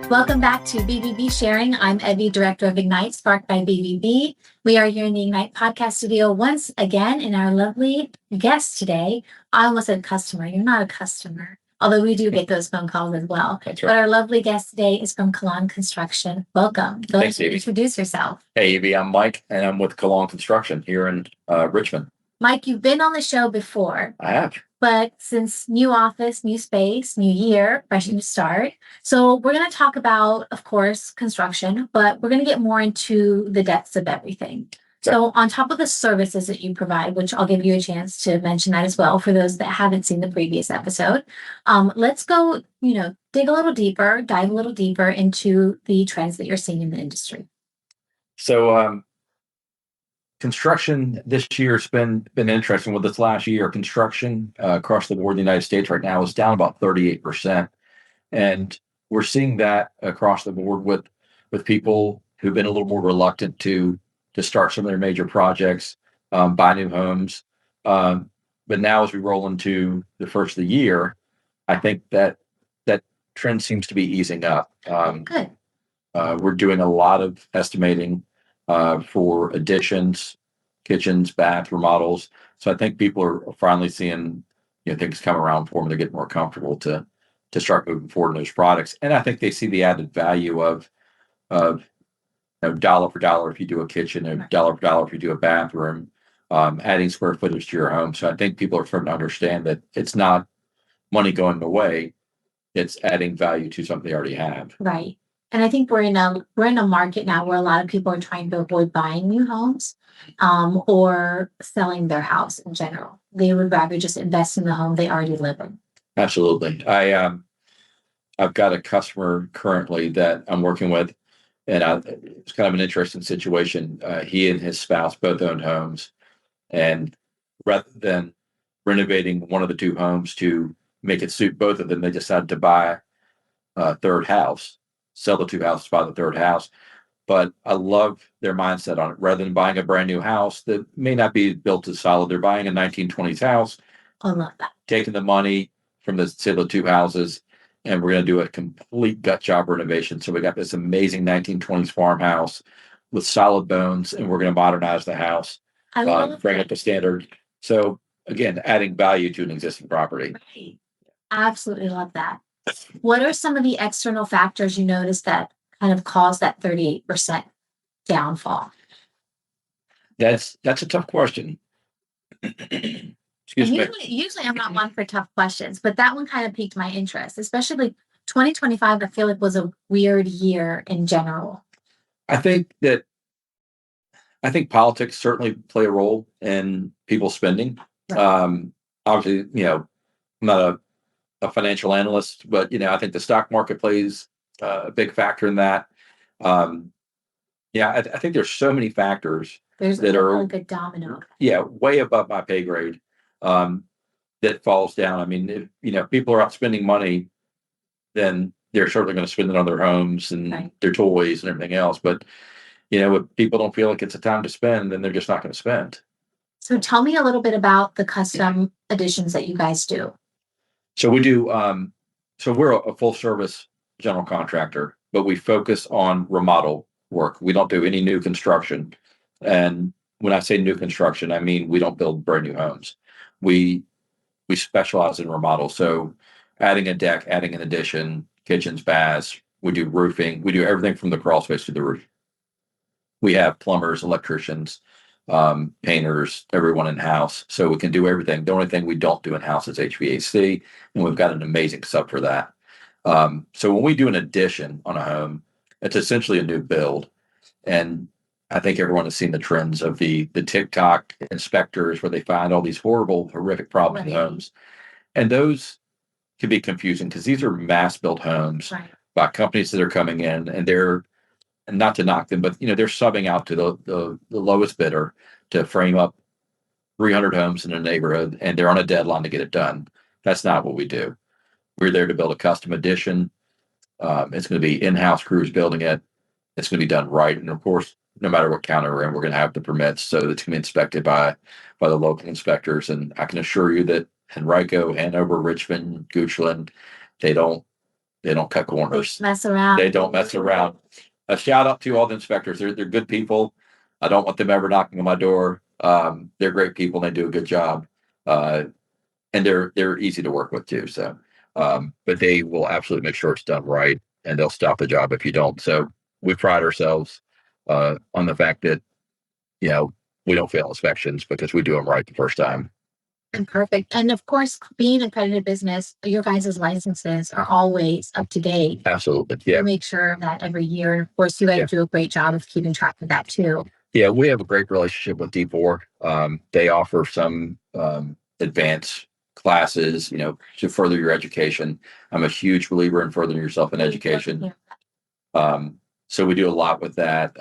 Welcome back to BBB Sharing. I'm Evie, Director of Ignite, sparked by BBB. We are here in the Ignite podcast studio once again, and our lovely guest today, I almost said customer. You're not a customer, although we do get those phone calls as well. That's right. But our lovely guest today is from Collawn Construction. Welcome. Go ahead Thanks, and Evie. introduce yourself. Hey, Evie, I'm Mike, and I'm with Collawn Construction here in Richmond. Mike, you've been on the show before. I have. But since new office, new space, new year, fresh new start. So we're going to talk about, of course, construction, but we're going to get more into the depths of everything. So on top of the services that you provide, which I'll give you a chance to mention that as well for those that haven't seen the previous episode, let's go, dig a little deeper, dive a little deeper into the trends that you're seeing in the industry. So construction this year has been interesting. With this last year, construction across the board in the United States right now is down about 38%. And we're seeing that across the board with people who've been a little more reluctant to start some of their major projects, buy new homes. But now as we roll into the first of the year, I think that trend seems to be easing up. Good. We're doing a lot of estimating for additions, kitchens, bath remodels. So I think people are finally seeing things come around for them. They're getting more comfortable to start moving forward in those products. And I think they see the added value of dollar for dollar if you do a kitchen, and dollar for dollar if you do a bathroom, adding square footage to your home. So I think people are starting to understand that it's not money going away; it's adding value to something they already have. Right. And I think we're in a market now where a lot of people are trying to avoid buying new homes, or selling their house in general. They would rather just invest in the home they already live in. Absolutely. I've got a customer currently that I'm working with, and it's kind of an interesting situation. He and his spouse both own homes, and rather than renovating one of the two homes to make it suit both of them, they decided to buy a third house, sell the two houses, buy the third house. But I love their mindset on it. Rather than buying a brand new house that may not be built as solid, they're buying a 1920s house. I love that. Taking the money from the sale of two houses, and we're going to do a complete gut job renovation. So we got this amazing 1920s farmhouse with solid bones, and we're going to modernize the house, bring it to standard. So again, adding value to an existing property. Right. Absolutely love that. What are some of the external factors you notice that kind of caused that 38% downfall? That's a tough question. Excuse me. Usually I'm not one for tough questions, but that one kind of piqued my interest, especially 2025. I feel like was a weird year in general. I think politics certainly play a role in people spending. Right. Obviously, I'm not a financial analyst, but I think the stock market plays a big factor in that. I think there's so many factors that are like a domino. Yeah, way above my pay grade. That falls down. I mean, if people are out spending money, then they're certainly going to spend it on their homes and their toys and everything else. But if people don't feel like it's a time to spend, then they're just not going to spend. So tell me a little bit about the custom additions that you guys do. So we do. So we're a full service general contractor, but we focus on remodel work. We don't do any new construction. And when I say new construction, I mean we don't build brand new homes. We specialize in remodel. So adding a deck, adding an addition, kitchens, baths. We do roofing. We do everything from the crawl space to the roof. We have plumbers, electricians, painters, everyone in house. So we can do everything. The only thing we don't do in house is HVAC, and we've got an amazing sub for that. So when we do an addition on a home, it's essentially a new build. And I think everyone has seen the trends of the TikTok inspectors where they find all these horrible, horrific problems in homes. And those can be confusing because these are mass built homes by companies that are coming in, and they're, and not to knock them, but they're subbing out to the lowest bidder to frame up 300 homes in a neighborhood, and they're on a deadline to get it done. That's not what we do. We're there to build a custom addition. It's going to be in-house crews building it. It's going to be done right. And of course, no matter what county we're in, we're going to have the permits, so it's going to be inspected by the local inspectors. And I can assure you that Henrico, Hanover, Richmond, Goochland, they don't They don't cut corners. Mess around. They don't mess around. A shout out to all the inspectors. They're good people. I don't want them ever knocking on my door. They're great people and they do a good job. And they're easy to work with too. So, but they will absolutely make sure it's done right, and they'll stop the job if you don't. So we pride ourselves on the fact that, you know, we don't fail inspections because we do them right the first time. And perfect. And of course, being an accredited business, your guys' licenses are always up to date. Absolutely. Yeah. You make sure of that every year. And of course, you guys do a great job of keeping track of that too. Yeah, we have a great relationship with D4. They offer some advanced classes, you know, to further your education. I'm a huge believer in furthering yourself in education. So we do a lot with that.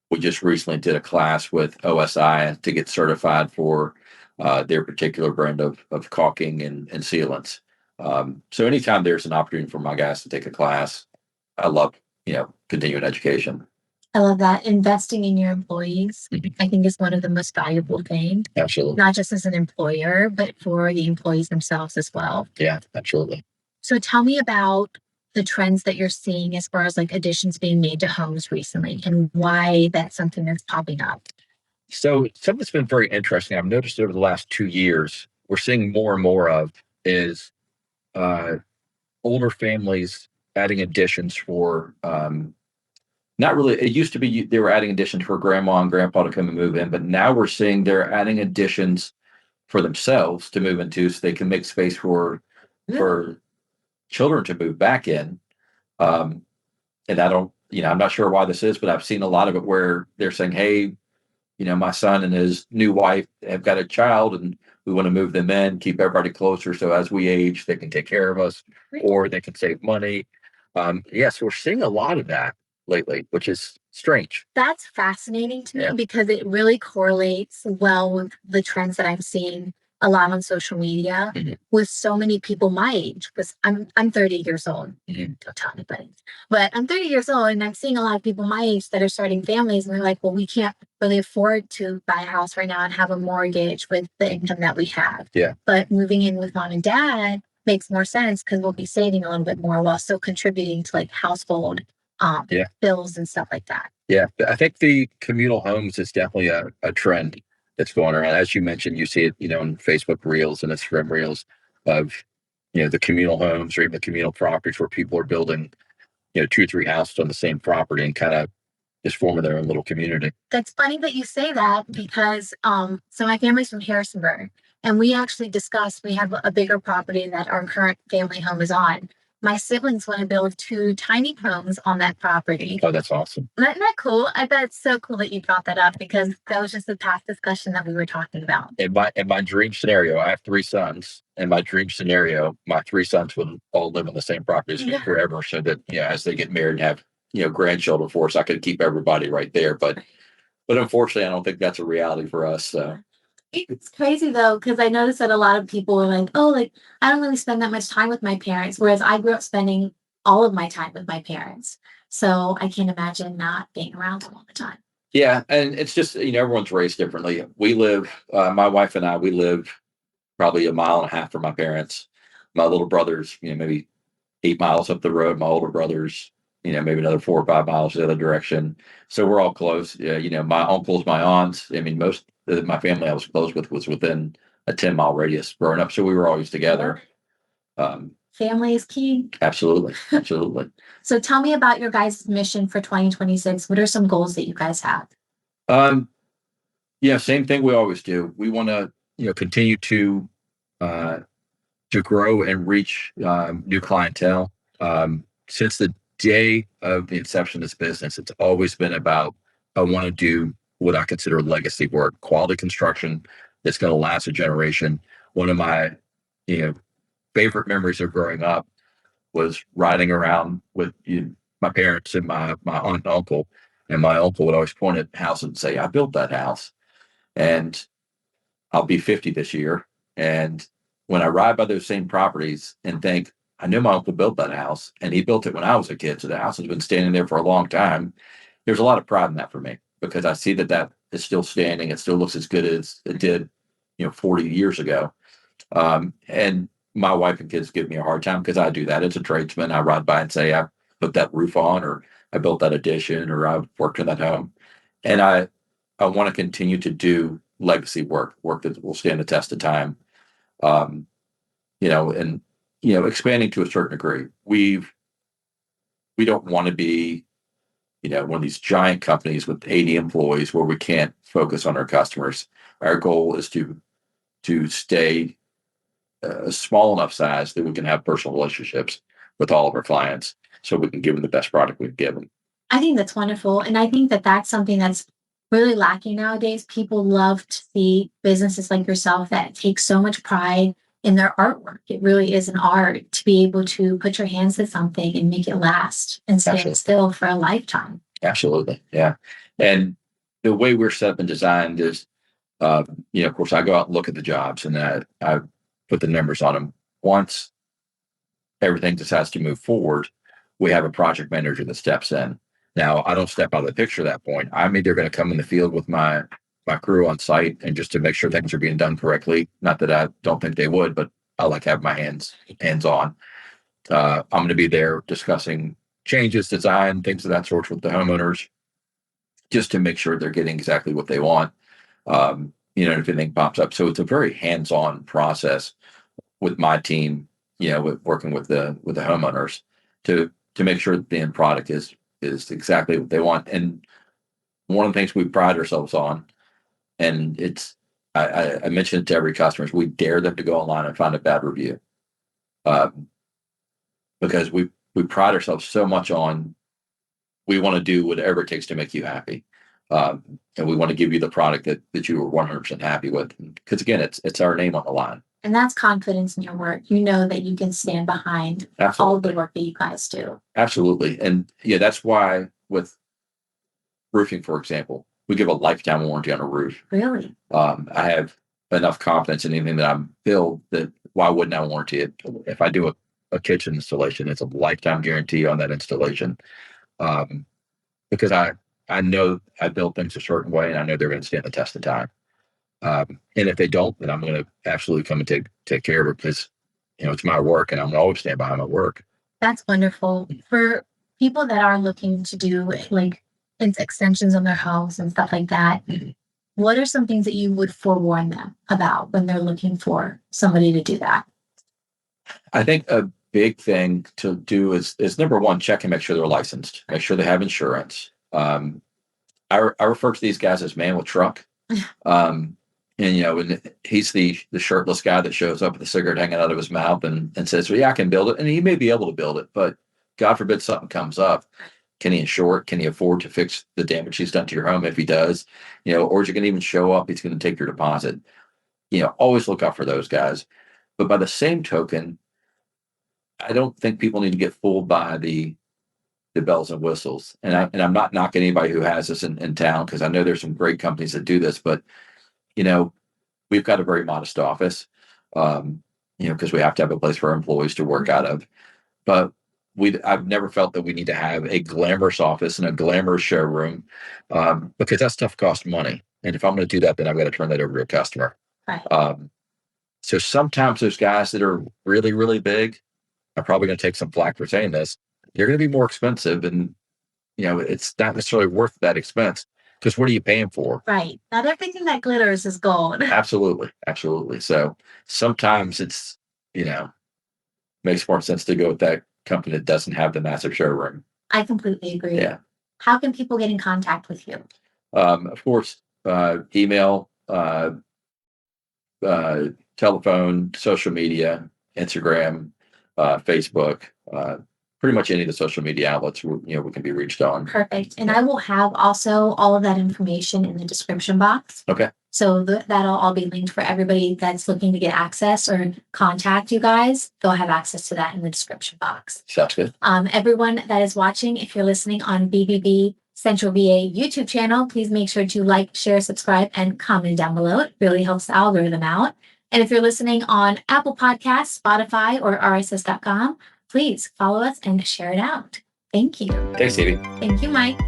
We just recently did a class with OSI to get certified for their particular brand of caulking and sealants. So anytime there's an opportunity for my guys to take a class, I love, you know, continuing education. I love that. Investing in your employees, I think, is one of the most valuable things. Absolutely. Not just as an employer, but for the employees themselves as well. Yeah, absolutely. So tell me about the trends that you're seeing as far as like additions being made to homes recently and why that's something that's popping up. So something that's been very interesting, I've noticed over the last 2 years, we're seeing more and more of is older families adding additions for not really. It used to be they were adding additions for grandma and grandpa to come and move in, but now we're seeing they're adding additions for themselves to move into, so they can make space for children to move back in. And I don't, you know, I'm not sure why this is, but I've seen a lot of it where they're saying, "Hey, you know, my son and his new wife have got a child, and we want to move them in, keep everybody closer, so as we age, they can take care of us, or they can save money." So we're seeing a lot of that lately, which is strange. That's fascinating to me because it really correlates well with the trends that I'm seeing a lot on social media with so many people my age. Because I'm 30 years old. Don't tell anybody, but I'm 30 years old, and I'm seeing a lot of people my age that are starting families, and they're like, "Well, we can't really afford to buy a house right now and have a mortgage with the income that we have. Yeah, but moving in with mom and dad makes more sense because we'll be saving a little bit more while still contributing to like household." Bills and stuff like that. Yeah, I think the communal homes is definitely a trend that's going around. As you mentioned, you see it, you know, in Facebook Reels and Instagram Reels of, you know, the communal homes or even the communal properties where people are building, you know, 2 or 3 houses on the same property and kind of just forming their own little community. That's funny that you say that because so my family's from Harrisonburg, and we actually discussed, we have a bigger property that our current family home is on. My siblings want to build 2 tiny homes on that property. Oh, that's awesome. Isn't that cool? I bet it's so cool that you brought that up because that was just a past discussion that we were talking about. In my dream scenario, I have 3 sons. In my dream scenario, my 3 sons would all live on the same property forever, so that, you know, as they get married and have, you know, grandchildren for us, I could keep everybody right there. But unfortunately, I don't think that's a reality for us. So. It's crazy though, because I noticed that a lot of people are like, "Oh, like I don't really spend that much time with my parents," whereas I grew up spending all of my time with my parents. So I can't imagine not being around them all the time. Yeah, and it's just, you know, everyone's raised differently. We live, my wife and I, we live probably 1.5 miles from my parents. My little brother's, you know, maybe 8 miles up the road. My older brother's, you know, maybe another 4 or 5 miles the other direction. So we're all close. You know, my uncles, my aunts. I mean, most of my family I was close with was within a 10-mile radius growing up. So we were always together. Family is key. Absolutely. Absolutely. So tell me about your guys' mission for 2026. What are some goals that you guys have? Yeah, same thing we always do. We want to, you know, continue to grow and reach new clientele. Since the day of the inception of this business, it's always been about, I want to do what I consider legacy work, quality construction that's going to last a generation. One of my, you know, favorite memories of growing up was riding around with my parents and my aunt and uncle. And my uncle would always point at the house and say, "I built that house." And I'll be 50 this year. And when I ride by those same properties and think, I knew my uncle built that house and he built it when I was a kid. So the house has been standing there for a long time. There's a lot of pride in that for me because I see that is still standing. It still looks as good as it did, you know, 40 years ago. And my wife and kids give me a hard time because I do that. As a tradesman, I ride by and say, I put that roof on, or I built that addition, or I've worked in that home. And I want to continue to do legacy work that will stand the test of time. Um, and expanding to a certain degree. We don't want to be, one of these giant companies with 80 employees where we can't focus on our customers. Our goal is to stay a small enough size that we can have personal relationships with all of our clients, so we can give them the best product we can give them. I think that's wonderful. And I think that that's something that's really lacking nowadays. People love to see businesses like yourself that take so much pride in their artwork. It really is an art to be able to put your hands to something and make it last and stand Absolutely. still for a lifetime. Absolutely. Yeah. And the way we're set up and designed is, of course, I go out and look at the jobs, and I put the numbers on them. Once everything decides to move forward, we have a project manager that steps in. Now, I don't step out of the picture at that point. I'm either going to come in the field with my crew on site, and just to make sure things are being done correctly. Not that I don't think they would, but I like to have my hands on. I'm going to be there discussing changes, design, things of that sort with the homeowners, just to make sure they're getting exactly what they want. If anything pops up. So it's a very hands-on process with my team, working with the homeowners to make sure that the end product is exactly what they want. And one of the things we pride ourselves on, and I mention it to every customer, is we dare them to go online and find a bad review. Because we pride ourselves so much on, we want to do whatever it takes to make you happy. And we want to give you the product that you are 100% happy with. Because again, it's our name on the line. And that's confidence in your work. You know that you can stand behind all of the work that you guys do. Absolutely. And that's why with roofing, for example, we give a lifetime warranty on a roof. Really? I have enough confidence in anything that I'm built that why wouldn't I warranty it? If I do a kitchen installation, it's a lifetime guarantee on that installation. Because I know I build things a certain way, and I know they're going to stand the test of time. And if they don't, then I'm going to absolutely come and take care of it, because, it's my work, and I'm going to always stand behind my work. That's wonderful. For people that are looking to do like extensions on their house and stuff like that, what are some things that you would forewarn them about when they're looking for somebody to do that? I think a big thing to do is number one, check and make sure they're licensed, make sure they have insurance. I refer to these guys as man with truck. And he's the shirtless guy that shows up with a cigarette hanging out of his mouth and says, well, yeah, I can build it. And he may be able to build it, but God forbid something comes up. Can he insure it? Can he afford to fix the damage he's done to your home? If he does, or is he going to even show up? He's going to take your deposit. Always look out for those guys. But by the same token, I don't think people need to get fooled by the bells and whistles. And I'm not knocking anybody who has this in town, because I know there's some great companies that do this, but we've got a very modest office, because we have to have a place for our employees to work out of. But I've never felt that we need to have a glamorous office and a glamorous showroom, because that stuff costs money. And if I'm going to do that, then I've got to turn that over to a customer. Right. So sometimes those guys that are really, really big are probably going to take some flack for saying this. They're going to be more expensive, and it's not necessarily worth that expense, because what are you paying for? Right. Not everything that glitters is gold. Absolutely. So sometimes it's makes more sense to go with that company that doesn't have the massive showroom. I completely agree. Yeah. How can people get in contact with you? Of course, email, telephone, social media, Instagram, Facebook, pretty much any of the social media outlets we can be reached on. Perfect. And I will have also all of that information in the description box. Okay. So that'll all be linked for everybody that's looking to get access or contact you guys. They'll have access to that in the description box. Sounds good. Everyone that is watching, if you're listening on BBB Central VA YouTube channel, please make sure to like, share, subscribe, and comment down below. It really helps the algorithm out. And if you're listening on Apple Podcasts, Spotify, or rss.com, please follow us and share it out. Thank you. Thanks, Stevie. Thank you, Mike.